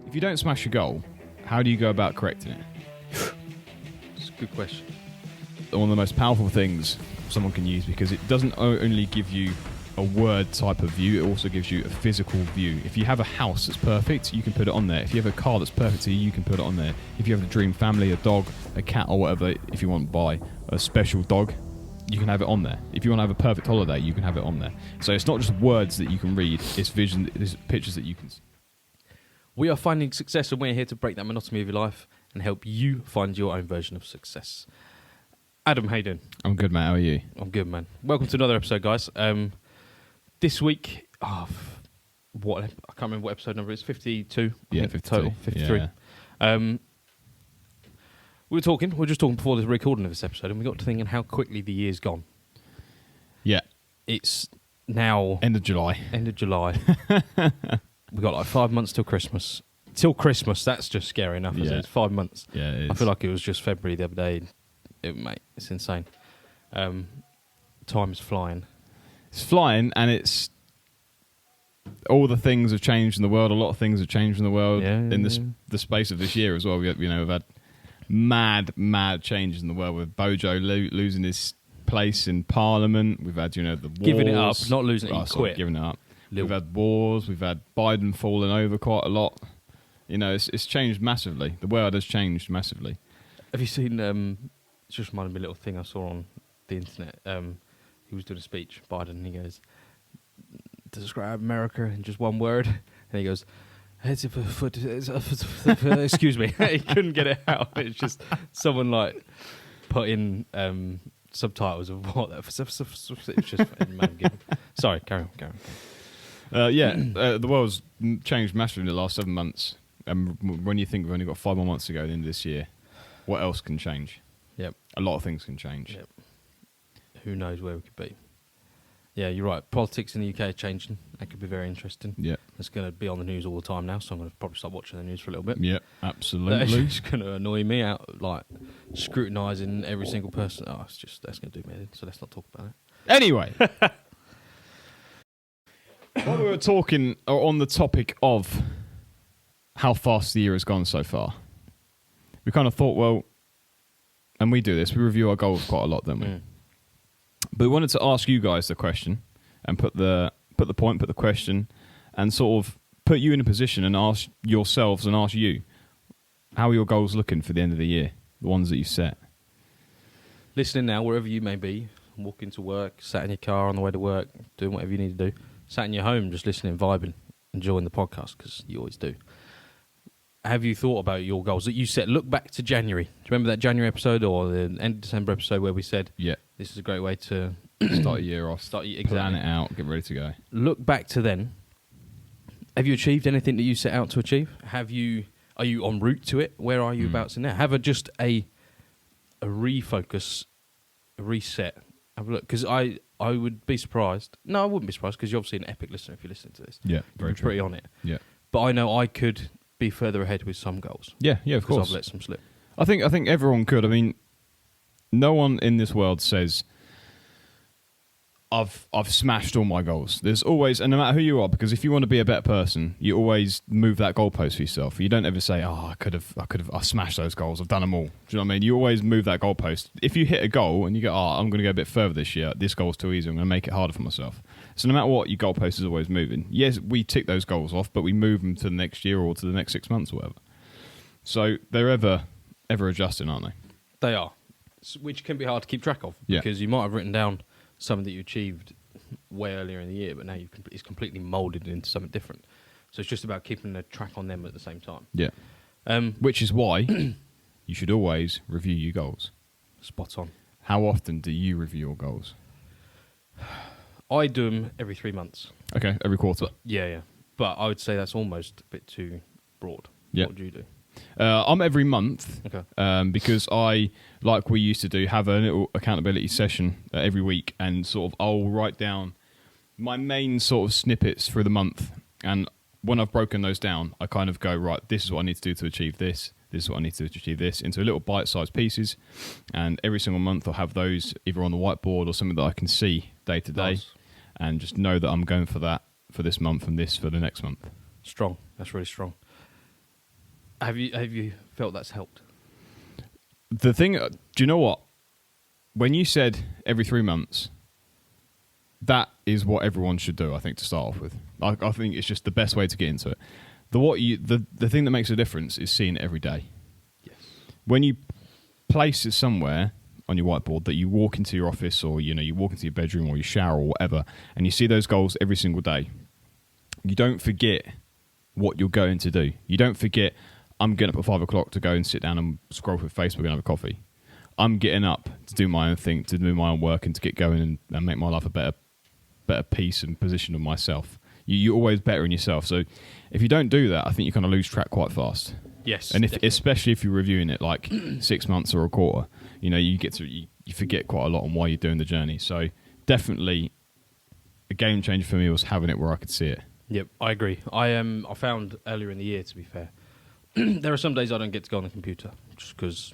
If you don't smash a goal, how do you go about correcting it? It's a good question. One of the most powerful things someone can use, because it doesn't only give you a word type of view, it also gives you a physical view. If you have a house that's perfect, you can put it on there. If you have a car that's perfect to you, you can put it on there. If you have a dream family, a dog, a cat or whatever, if you want to buy a special dog, you can have it on there. If you want to have a perfect holiday, you can have it on there. So it's not just words that you can read, it's vision, it's pictures that you can see. We are finding success, and we're here to break that monotony of your life and help you find your own version of success. Adam, how you doing? I'm good, mate. How are you? I'm good, man. Welcome to another episode, guys. This week, I can't remember what episode number it is. 52. Yeah, 52. 52. Total, 53. Yeah. We were just talking before the recording of this episode, and we got to thinking how quickly the year's gone. Yeah. It's now End of July. We've got like 5 months till Christmas. Till Christmas, that's just scary enough, isn't it? It's 5 months. Yeah, it is. I feel like it was just February the other day. Mate, it's insane. Time's flying. It's flying, and it's... all the things have changed in the world. A lot of things have changed in the world in the space of this year as well. We've had mad changes in the world, with Bojo losing his place in Parliament. We've had, the wars. Giving it up, not losing it, quit. Giving it up. We've had wars. We've had Biden falling over quite a lot. It's changed massively. The world has changed massively. Have you seen... it's just reminded me of a little thing I saw on the internet. He was doing a speech, Biden, and he goes, to describe America in just one word, and he goes, excuse me. He couldn't get it out. It's just someone like put in subtitles of what that. It's just man given. Sorry, carry on. The world's changed massively in the last 7 months. When you think we've only got 5 more months to go at the end of this year, what else can change? Yep. A lot of things can change. Yep. Who knows where we could be? Yeah, you're right. Politics in the UK are changing. That could be very interesting. Yeah. It's going to be on the news all the time now, so I'm going to probably start watching the news for a little bit. Yeah, absolutely. That's going to annoy me out, like scrutinising every single person. Oh, that's going to do me in, so let's not talk about it. Anyway. While we were talking on the topic of how fast the year has gone so far, we kind of thought, well, and we do this, we review our goals quite a lot, don't we? Mm. But we wanted to ask you guys the question and put the question and sort of put you in a position and ask yourselves and ask you, how are your goals looking for the end of the year, the ones that you set? Listening now, wherever you may be, walking to work, sat in your car on the way to work, doing whatever you need to do, sat in your home just listening, vibing, enjoying the podcast, because you always do. Have you thought about your goals that you set? Look back to January. Do you remember that January episode or the end of December episode where we said, yeah, this is a great way to start a year off, plan it out, get ready to go. Look back to then. Have you achieved anything that you set out to achieve? Are you en route to it? Where are you about to now? Have a refocus, a reset. Have a look, because I would be surprised. No, I wouldn't be surprised, because you're obviously an epic listener if you're listening to this. Yeah, very true. Pretty on it. Yeah, but I know I could be further ahead with some goals. Yeah, of course. Because I've let some slip. I think everyone could. I mean, no one in this world says, I've smashed all my goals. There's always, and no matter who you are, because if you want to be a better person, you always move that goalpost for yourself. You don't ever say, I smashed those goals. I've done them all. Do you know what I mean? You always move that goalpost. If you hit a goal and you go, I'm going to go a bit further this year, this goal's too easy, I'm going to make it harder for myself. So no matter what, your goalpost is always moving. Yes, we tick those goals off, but we move them to the next year or to the next 6 months or whatever. So they're ever adjusting, aren't they? They are, which can be hard to keep track of, because you might have written down something that you achieved way earlier in the year, but now it's completely moulded into something different. So it's just about keeping a track on them at the same time. Yeah. Which is why you should always review your goals. Spot on. How often do you review your goals? I do them every 3 months. Okay, every quarter. Yeah. But I would say that's almost a bit too broad. Yeah. What do you do? I'm every month, okay. Because I, like we used to do, have a little accountability session every week, and sort of I'll write down my main sort of snippets for the month, and when I've broken those down, I kind of go, right, this is what I need to do to achieve this, this is what I need to do to achieve this, into little bite-sized pieces, and every single month I'll have those either on the whiteboard or something that I can see day to day, and just know that I'm going for that for this month and this for the next month. Strong. That's really strong. Have you felt that's helped? The thing, do you know what? When you said every 3 months, that is what everyone should do, I think, to start off with. I think it's just the best way to get into it. The thing that makes a difference is seeing it every day. Yes. When you place it somewhere on your whiteboard that you walk into your office, or you walk into your bedroom or your shower or whatever, and you see those goals every single day, you don't forget what you're going to do. You don't forget, I'm getting up at 5 o'clock to go and sit down and scroll through Facebook and have a coffee. I'm getting up to do my own thing, to do my own work, and to get going and make my life a better piece and position of myself. You're always better in yourself. So if you don't do that, I think you kind of lose track quite fast. Yes, and especially if you're reviewing it like 6 months or a quarter, you forget quite a lot on why you're doing the journey. So definitely a game changer for me was having it where I could see it. Yep, I agree. I found earlier in the year, to be fair, there are some days I don't get to go on the computer just because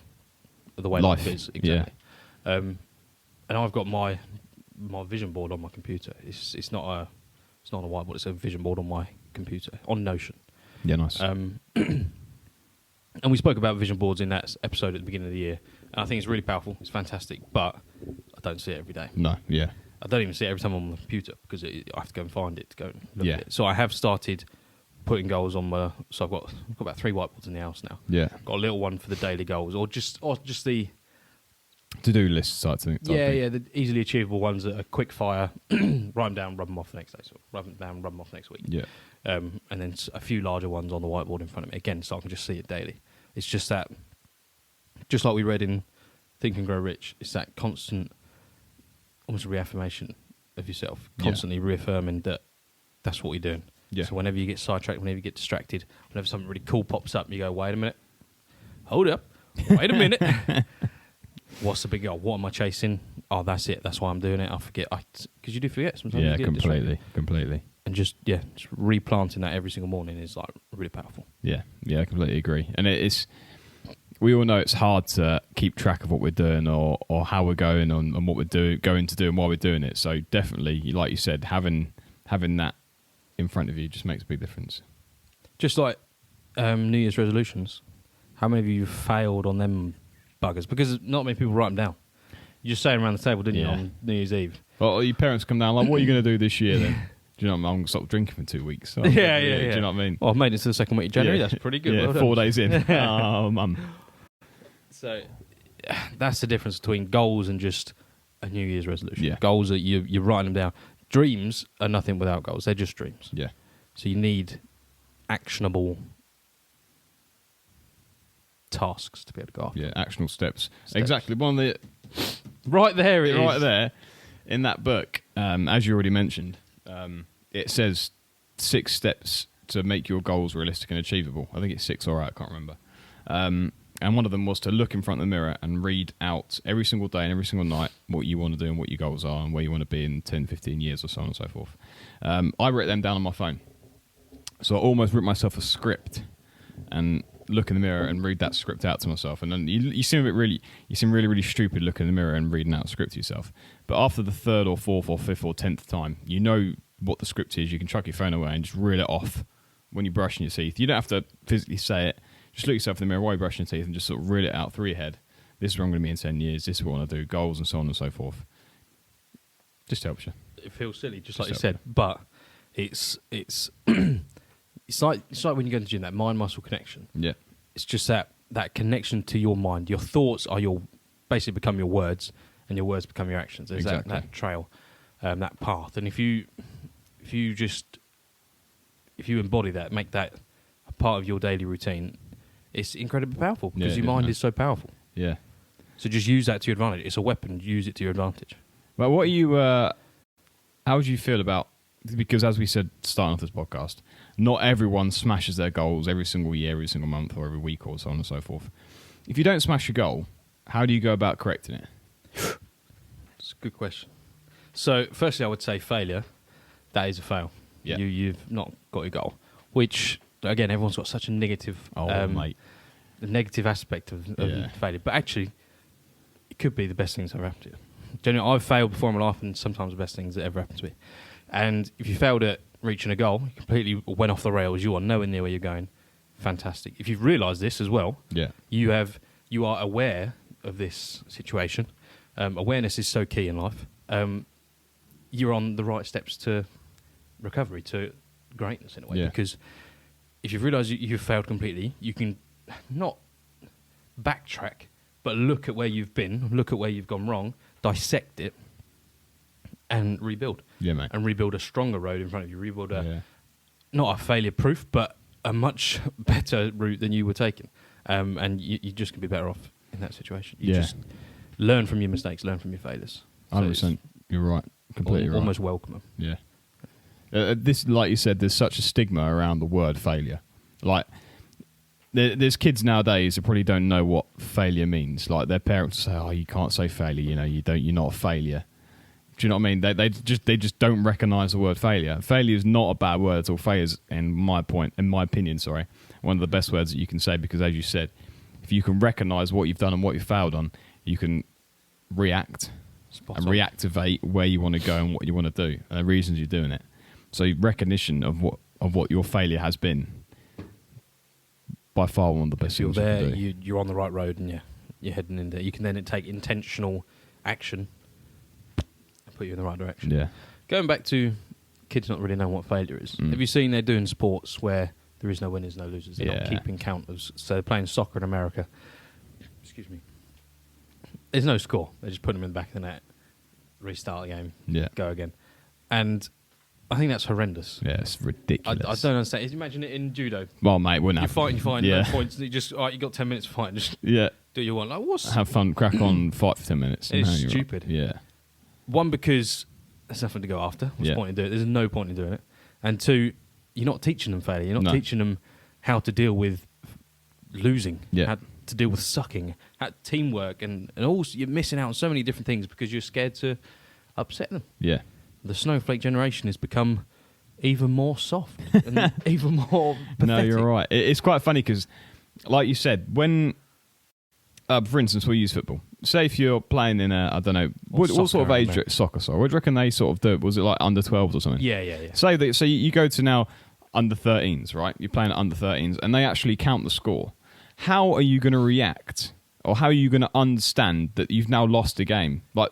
of the way life is. Exactly. Yeah. And I've got my vision board on my computer. It's not a whiteboard. It's a vision board on my computer on Notion. Yeah, nice. And we spoke about vision boards in that episode at the beginning of the year. And I think it's really powerful. It's fantastic, but I don't see it every day. No, yeah. I don't even see it every time I'm on the computer because I have to go and find it to go and look at it. So I have started putting goals on my. So I've got about 3 whiteboards in the house now. Yeah. Got a little one for the daily goals, or just the to-do list type thing. The easily achievable ones that are quick fire. Write them down, rub them off the next day. So write them down, rub them off next week. Yeah. And then a few larger ones on the whiteboard in front of me again, so I can just see it daily. It's just that, just like we read in Think and Grow Rich, it's that constant, almost reaffirmation of yourself, constantly reaffirming that that's what you're doing. Yeah. So whenever you get sidetracked, whenever you get distracted, whenever something really cool pops up, you go, wait a minute, hold up, wait a minute. What's the big goal? What am I chasing? Oh, that's it. That's why I'm doing it. I forget. Because you do forget sometimes. Yeah, you completely. And just replanting that every single morning is like really powerful. Yeah, I completely agree. And it's, we all know it's hard to keep track of what we're doing or how we're going and what we're going to do and why we're doing it. So definitely, like you said, having that in front of you just makes a big difference. Just like New Year's resolutions. How many of you failed on them buggers? Because not many people write them down. You just say them around the table, didn't you, on New Year's Eve? Well, your parents come down like, what are you going to do this year then? Do you know what I mean? I'm going to stop drinking for 2 weeks. So yeah. Do you know what I mean? Well, I've made it to the second week of January. That's pretty good. Yeah, well 4 days in. Oh, mum. So that's the difference between goals and just a New Year's resolution. Yeah. Goals are you're writing them down. Dreams are nothing without goals. They're just dreams. Yeah. So you need actionable tasks to be able to go after. Yeah, actionable steps. Exactly. One of the right there. Right there in that book, as you already mentioned, it says 6 steps to make your goals realistic and achievable. I think it's 6 or 8, I can't remember. And one of them was to look in front of the mirror and read out every single day and every single night what you want to do and what your goals are and where you want to be in 10, 15 years or so on and so forth. I wrote them down on my phone. So I almost wrote myself a script and look in the mirror and read that script out to myself. And then you seem really, really stupid looking in the mirror and reading out a script to yourself. But after the 3rd or 4th or 5th or 10th time, you know what the script is. You can chuck your phone away and just reel it off when you're brushing your teeth. You don't have to physically say it. Just look yourself in the mirror while you're brushing your teeth and just sort of reel it out through your head. This is where I'm going to be in 10 years. This is what I want to do. Goals and so on and so forth. Just helps you. It feels silly, just like you said, but it's it's like when you go to the gym, that mind-muscle connection. Yeah. It's just that connection to your mind. Your thoughts are basically become your words, and your words become your actions. There's that trail, that path. And if you embody that, make that a part of your daily routine, it's incredibly powerful because your mind is so powerful. Yeah. So just use that to your advantage. It's a weapon. Use it to your advantage. Well, what are you? How do you feel about? Because as we said, starting off this podcast, not everyone smashes their goals every single year, every single month, or every week, or so on and so forth. If you don't smash your goal, how do you go about correcting it? It's a good question. So, firstly, I would say failure. That is a fail. Yeah. You've not got your goal. Which, again, everyone's got such a negative, mate. The negative aspect of failure. But actually, it could be the best things that ever happened to you. Generally, I've failed before in my life, and sometimes the best things that ever happened to me. And if you failed at reaching a goal, you completely went off the rails, you are nowhere near where you're going, fantastic. If you've realised this as well, Yeah. you are aware of this situation. Awareness is so key in life. You're on the right steps to recovery, to greatness in a way. Yeah. Because if you've realised you've failed completely, you can not backtrack, but look at where you've been, look at where you've gone wrong, dissect it, and rebuild. Yeah, mate. And rebuild a stronger road in front of you. Rebuild Yeah. not a failure-proof, but a much better route than you were taking. And you just can be better off in that situation. You just learn from your mistakes, learn from your failures. 100%. You're right. Completely right. Almost welcome them. Yeah. This, like you said, there's such a stigma around the word failure. Like, there's kids nowadays that probably don't know what failure means. Like, their parents say, "Oh, you can't say failure. You know, you're not a failure." Do you know what I mean? They just don't recognise the word failure. Failure is not a bad word at all. Failure is, in my opinion, one of the best words that you can say, because, as you said, if you can recognise what you've done and what you've failed on, you can react and reactivate where you want to go and what you want to do and the reasons you're doing it. So recognition of what your failure has been, by far one of the best things you can do. You're on the right road, and you're heading in there. You can then take intentional action and put you in the right direction. Yeah. Going back to kids not really knowing what failure is. Have you seen they're doing sports where there is no winners, no losers? They're not keeping count of. So they're playing soccer in America. Excuse me. There's no score. They just put them in the back of the net, restart the game, go again. And I think that's horrendous. Yeah, it's ridiculous. I don't understand. Imagine it in judo. Well, mate, wouldn't you happen. You fight, no points. You just, you got 10 minutes to fight. Just do what you want. Like, what's... Have fun, crack on, fight for 10 minutes. It's stupid. Right. Yeah. One, because there's nothing to go after. What's the point in doing it? There's no point in doing it. And two, you're not teaching them failure. You're not teaching them how to deal with losing, how to deal with sucking, how teamwork, and also you're missing out on so many different things because you're scared to upset them. Yeah. The snowflake generation has become even more soft and even more pathetic. No, you're right. It's quite funny because, like you said, when, for instance, we'll use football. Say if you're playing in a, I don't know, what sort of age, soccer, sorry, what do you reckon they sort of do? Was it like under 12s or something? Yeah. Say that, so you go to now under 13s, right? You're playing at under 13s and they actually count the score. How are you going to react, or how are you going to understand that you've now lost a game? Like,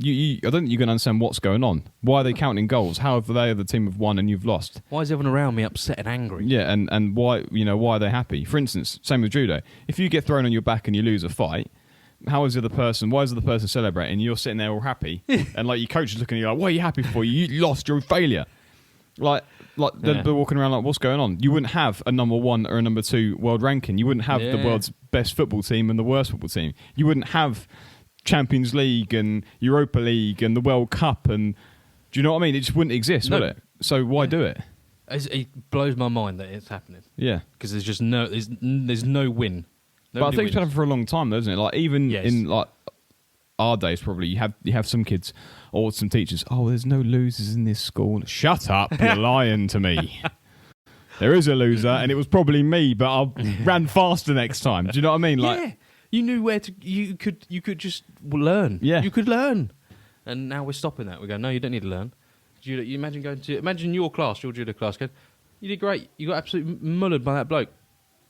I don't think you're going to understand what's going on. Why are they counting goals? How have they, the team have won and you've lost? Why is everyone around me upset and angry? Yeah, and why, why are they happy? For instance, same with judo. If you get thrown on your back and you lose a fight, why is the other person celebrating? You're sitting there all happy, and like your coach is looking at you like, what are you happy for? You lost, you're a failure. They're walking around like, what's going on? You wouldn't have a number 1 or a number 2 world ranking. You wouldn't have the world's best football team and the worst football team. You wouldn't have Champions League and Europa League and the World Cup, and do you know what I mean? It just wouldn't exist, would it? So why do it? It blows my mind that it's happening. Yeah, because there's just there's no win. But I think it's happened for a long time, though, isn't it? Like even in like our days, probably you have some kids or some teachers. Oh, there's no losers in this school. Shut up! You're lying to me. There is a loser, and it was probably me, but I ran faster next time. Do you know what I mean? Like, you knew where to. You could just learn. Yeah, you could learn. And now we're stopping that. We go, no, you don't need to learn. You imagine your class, your judo class. Go, you did great. You got absolutely mullered by that bloke.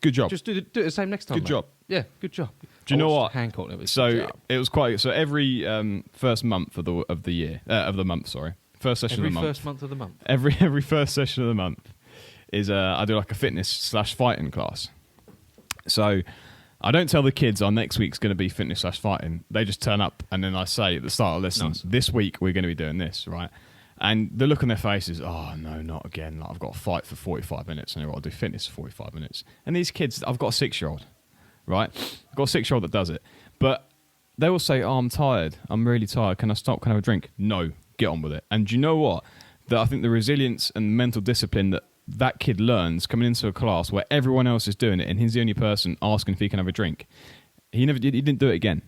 Good job. Just do it the same next time. Good job. Yeah, good job. Do you know what? Hancock. It was quite. So every first month of the year of the month. Sorry, first session of the month. Every first month of the month. Every first session of the month is I do like a fitness/fighting class. So I don't tell the kids our next week's going to be fitness/fighting. They just turn up, and then I say at the start of lessons, this week we're going to be doing this, right? And the look on their faces, oh no, not again. Like, I've got to fight for 45 minutes, and I'll do fitness for 45 minutes. And these kids, I've got a 6-year-old, right? I've got a 6-year-old that does it. But they will say, oh, I'm tired. I'm really tired. Can I stop? Can I have a drink? No, get on with it. And do you know what? That I think the resilience and mental discipline that kid learns coming into a class where everyone else is doing it and he's the only person asking if he can have a drink. He didn't do it again.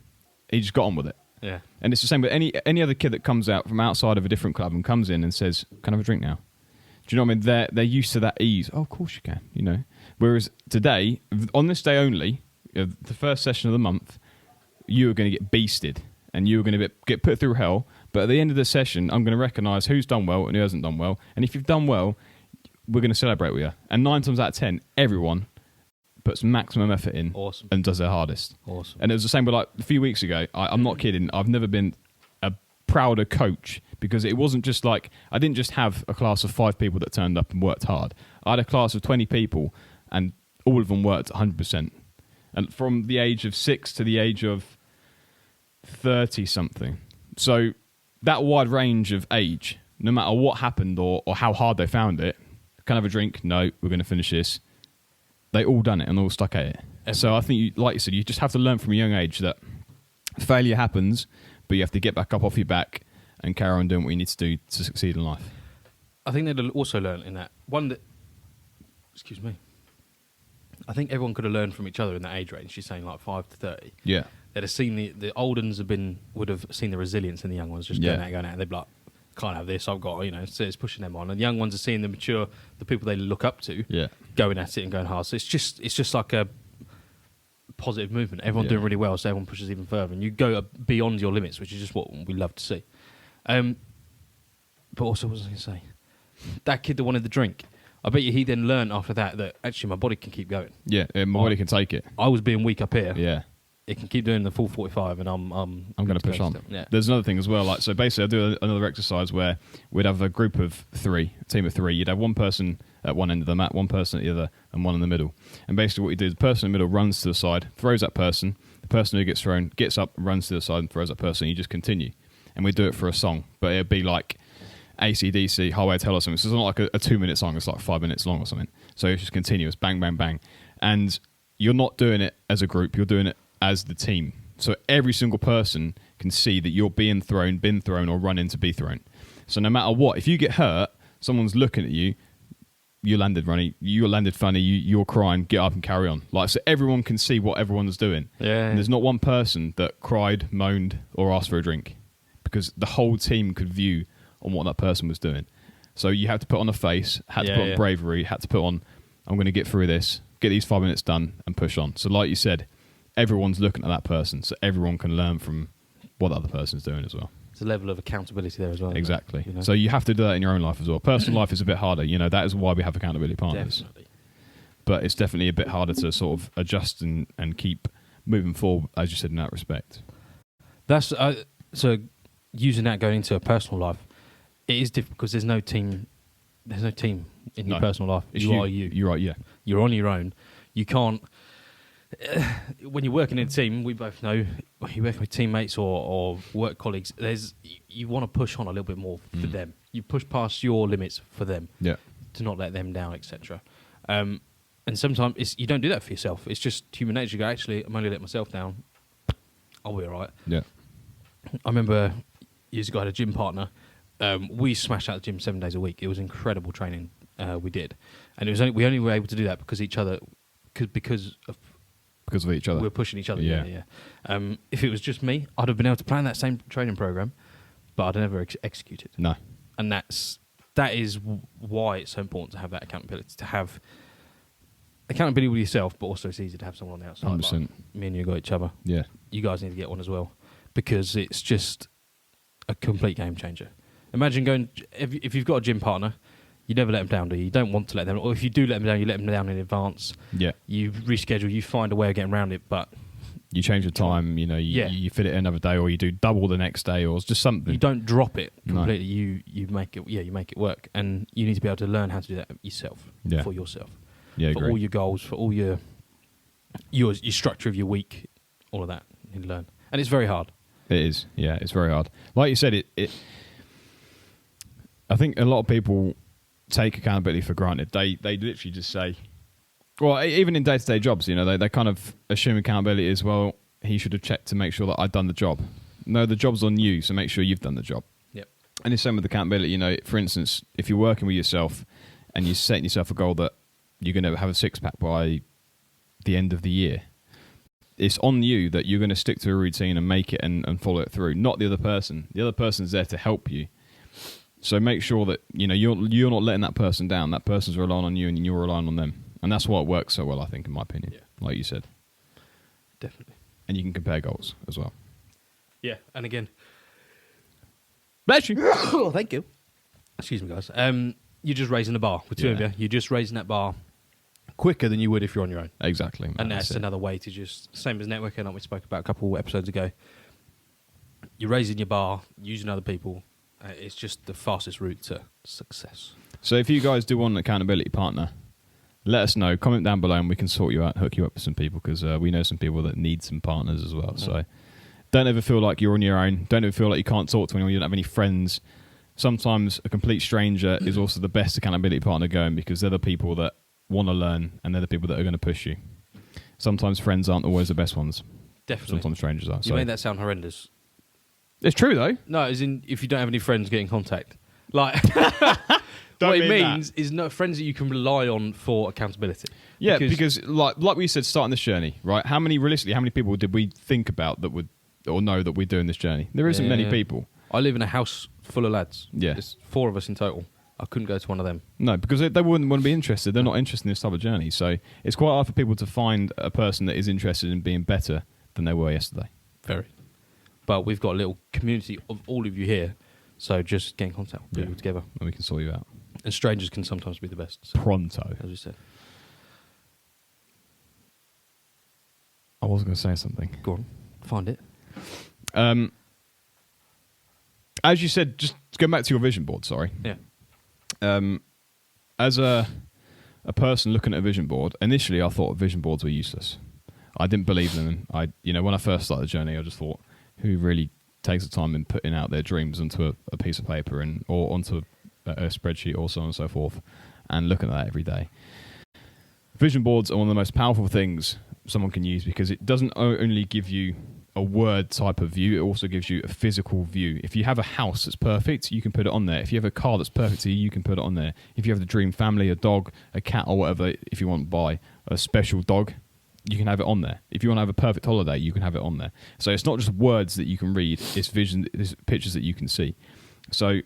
He just got on with it. Yeah. And it's the same with any other kid that comes out from outside of a different club and comes in and says, can I have a drink now? Do you know what I mean? They're used to that ease. Oh, of course you can, Whereas today, on this day only, the first session of the month, you are going to get beasted and you are going to get put through hell. But at the end of the session, I'm going to recognise who's done well and who hasn't done well. And if you've done well, we're going to celebrate with you. And 9 times out of 10, everyone puts maximum effort in, Awesome. and does their hardest. Awesome. And it was the same with like a few weeks ago. I'm not kidding. I've never been a prouder coach because it wasn't just like I didn't just have a class of 5 people that turned up and worked hard. I had a class of 20 people, and all of them worked 100%. And from the age of 6 to the age of 30 something. So that wide range of age, no matter what happened or how hard they found it, can I have a drink? No, we're going to finish this. They all done it and all stuck at it. So I think, like you said, you just have to learn from a young age that failure happens, but you have to get back up off your back and carry on doing what you need to do to succeed in life. I think they'd also learn in that one that. Excuse me. I think everyone could have learned from each other in that age range. She's saying like 5 to 30. Yeah. They'd have seen the old ones would have seen the resilience in the young ones just going out, and they'd be like, can't have this, I've got, so it's pushing them on. And the young ones are seeing the mature, the people they look up to, going at it and going hard. So it's just like a positive movement. Everyone's doing really well, so everyone pushes even further. And you go beyond your limits, which is just what we love to see. But also, what was I going to say? That kid that wanted the drink, I bet you he then learned after that actually my body can keep going. Yeah, my body can take it. I was being weak up here. Yeah. It can keep doing the full 45, and I'm going to push on. Still. Yeah. There's another thing as well. Like, so basically, I do another exercise where we'd have a group of 3, a team of 3. You'd have one person at one end of the mat, one person at the other, and one in the middle. And basically, what you do is the person in the middle runs to the side, throws that person. The person who gets thrown gets up, runs to the side, and throws that person. And you just continue. And we do it for a song, but it'd be like AC/DC, Highway to Hell or something. So it's not like a 2-minute song. It's like 5 minutes long or something. So it's just continuous, bang, bang, bang. And you're not doing it as a group. You're doing it as the team. So every single person can see that you're being thrown, been thrown, or running to be thrown. So no matter what, if you get hurt, someone's looking at you, you landed runny, you landed funny, you're crying, get up and carry on. Like, so everyone can see what everyone's doing. Yeah. And there's not one person that cried, moaned, or asked for a drink because the whole team could view on what that person was doing. So you had to put on a face, had to put on bravery, had to put on, I'm going to get through this, get these 5 minutes done, and push on. So like you said, everyone's looking at that person, so everyone can learn from what the other person's doing as well. There's a level of accountability there as well. Exactly. So you have to do that in your own life as well. Personal life is a bit harder. That is why we have accountability partners. Definitely. But it's definitely a bit harder to sort of adjust and keep moving forward, as you said, in that respect. That's so using that going into a personal life, it is difficult because there's no team. There's no team in your personal life. It's you are you. You're right. Yeah. You're on your own. You can't. When you're working in a team, we both know you're working with teammates or work colleagues. You want to push on a little bit more for them. You push past your limits for them. Yeah. To not let them down, etc. And sometimes you don't do that for yourself. It's just human nature. You go, actually, I'm only letting myself down. I'll be all right. Yeah. I remember years ago I had a gym partner. We smashed out the gym 7 days a week. It was incredible training we did, and it was we only were able to do that because because of each other. We were pushing each other. Yeah. If it was just me, I'd have been able to plan that same training program, but I'd never execute it. No. And that is why it's so important to have that accountability. To have accountability with yourself, but also it's easy to have someone on the outside. 100%. Like me and you got each other. Yeah. You guys need to get one as well because it's just a complete game changer. Imagine going if you've got a gym partner, you never let them down, do you? You don't want to let them, or if you do let them down, you let them down in advance. Yeah. You reschedule, you find a way of getting around it, but you change the time. You fit it in another day, or you do double the next day, or it's just something. You don't drop it completely. No. You make it. Yeah, you make it work, and you need to be able to learn how to do that yourself for yourself. Yeah, for all your goals, for all your structure of your week, all of that you need to learn, and it's very hard. It is. Yeah, it's very hard. Like you said, it. I think a lot of people take accountability for granted. They literally just say, well, even in day-to-day jobs, they kind of assume accountability as well. He should have checked to make sure that I'd done the job. No, the job's on you, so make sure you've done the job. Yep. And it's same with accountability. For instance, if you're working with yourself and you're setting yourself a goal that you're going to have a six-pack by the end of the year, it's on you that you're going to stick to a routine and make it and follow it through, not the other person. The other person's there to help you. So make sure that you're not letting that person down. That person's relying on you, and you're relying on them, and that's why it works so well, I think, in my opinion. Yeah. Like you said, definitely. And you can compare goals as well. Yeah, and again, bless you. Oh, thank you. Excuse me, guys. You're just raising the bar with two of you. You're just raising that bar quicker than you would if you're on your own. Exactly. And that's another way to just, same as networking, like we spoke about a couple episodes ago. You're raising your bar, using other people. It's just the fastest route to success. So if you guys do want an accountability partner, let us know. Comment down below and we can sort you out, hook you up with some people, because we know some people that need some partners as well. So don't ever feel like you're on your own. Don't ever feel like you can't talk to anyone. You don't have any friends. Sometimes a complete stranger is also the best accountability partner going, because they're the people that want to learn and they're the people that are going to push you. Sometimes friends aren't always the best ones. Definitely. Sometimes strangers are. You made that sound horrendous. It's true though. No, as in if you don't have any friends, get in contact. Like what it means is no friends that you can rely on for accountability. Yeah, because like we said, starting this journey, right? How many people did we think about that would or know that we're doing this journey? There isn't many people. I live in a house full of lads. Yeah, there's 4 of us in total. I couldn't go to one of them. No, because they wouldn't want to be interested. They're not interested in this type of journey. So it's quite hard for people to find a person that is interested in being better than they were yesterday. Very. But we've got a little community of all of you here, so just get in contact. We'll do it together. And we can sort you out. And strangers can sometimes be the best. So, Pronto. as we said. I was going to say something. Go on. Find it. As you said, just going back to your vision board, sorry. Yeah. As a person looking at a vision board, initially I thought vision boards were useless. I didn't believe them. When I first started the journey, I just thought, who really takes the time in putting out their dreams onto a piece of paper or onto a spreadsheet or so on and so forth, and looking at that every day. Vision boards are one of the most powerful things someone can use, because it doesn't only give you a word type of view, it also gives you a physical view. If you have a house that's perfect, you can put it on there. If you have a car that's perfect to you, you can put it on there. If you have the dream family, a dog, a cat or whatever, if you want to buy a special dog, you can have it on there. If you want to have a perfect holiday, you can have it on there. So it's not just words that you can read, it's pictures that you can see. So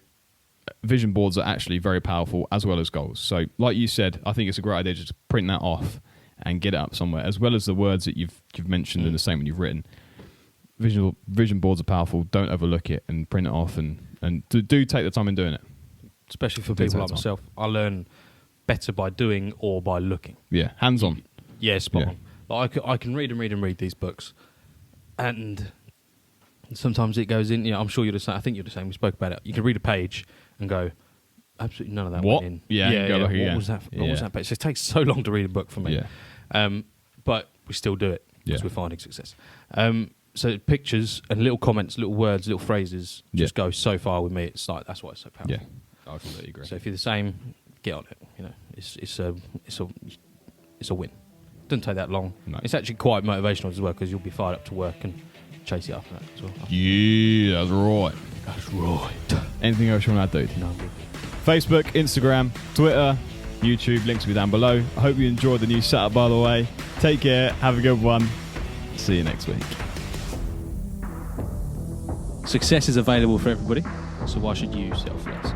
vision boards are actually very powerful, as well as goals. So like you said, I think it's a great idea just to print that off and get it up somewhere, as well as the words that you've mentioned in the statement you've written. Vision boards are powerful. Don't overlook it, and print it off, and do take the time in doing it. Especially for people like myself. I learn better by doing or by looking. Yeah, hands on. Yeah, spot on. Like I can read and read and read these books, and sometimes it goes in. I'm sure you're the same. I think you're the same. We spoke about it. You can read a page and go, absolutely none of that went in. Yeah. What was that? What was that page? So it takes so long to read a book for me. Yeah. But we still do it because we're finding success. So pictures and little comments, little words, little phrases just go so far with me. It's like that's why it's so powerful. Yeah, I completely agree. So if you're the same, get on it. It's a win. Doesn't take that long. No. It's actually quite motivational as well, because you'll be fired up to work and chase it after that as well. Yeah, that's right. That's right. Anything else you want to add, dude? No, I'm good. Facebook, Instagram, Twitter, YouTube, links will be down below. I hope you enjoyed the new setup, by the way. Take care, have a good one. See you next week. Success is available for everybody, so why should you settle for less?